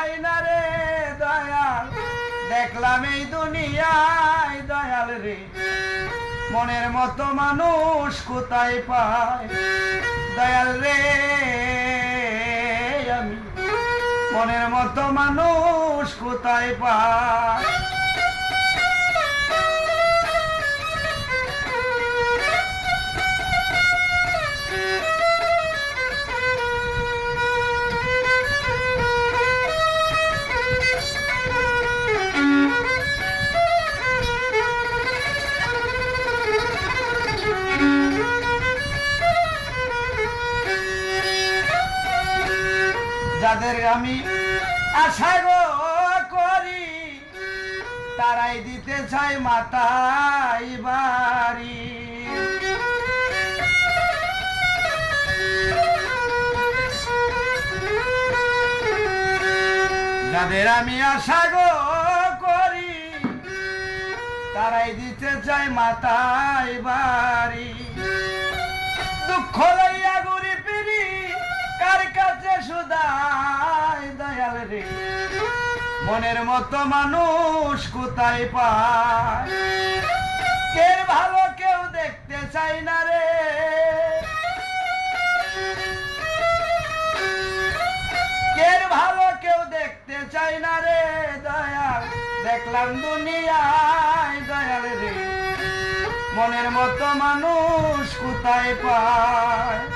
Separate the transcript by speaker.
Speaker 1: পাই না রে দয়াল, দেখলাম এই দুনিয়ায় দয়াল রে, মনের মতো মানুষ কোথায় পায় দয়াল রে, আমি মনের মতো মানুষ কোথায় পায়। যাদের আমি আশা গো করি, তারাই দিতে চাই মাথায় বাড়ি। যাদের আমি আশা গো করি, তারাই দিতে চাই মাথায় বাড়ি। দুঃখ লইয়া ঘুরি ফিরি কার কাছে সুদাই দয়াল রে, মনের মতো মানুষ কোথায় পায়। কের ভালো কেউ দেখতে চাই না রে, কের ভালো কেউ দেখতে চাই না রে দয়াল, দেখলাম দুনিয়ায় দয়াল রে, মনের মতো মানুষ কোথায় পায়।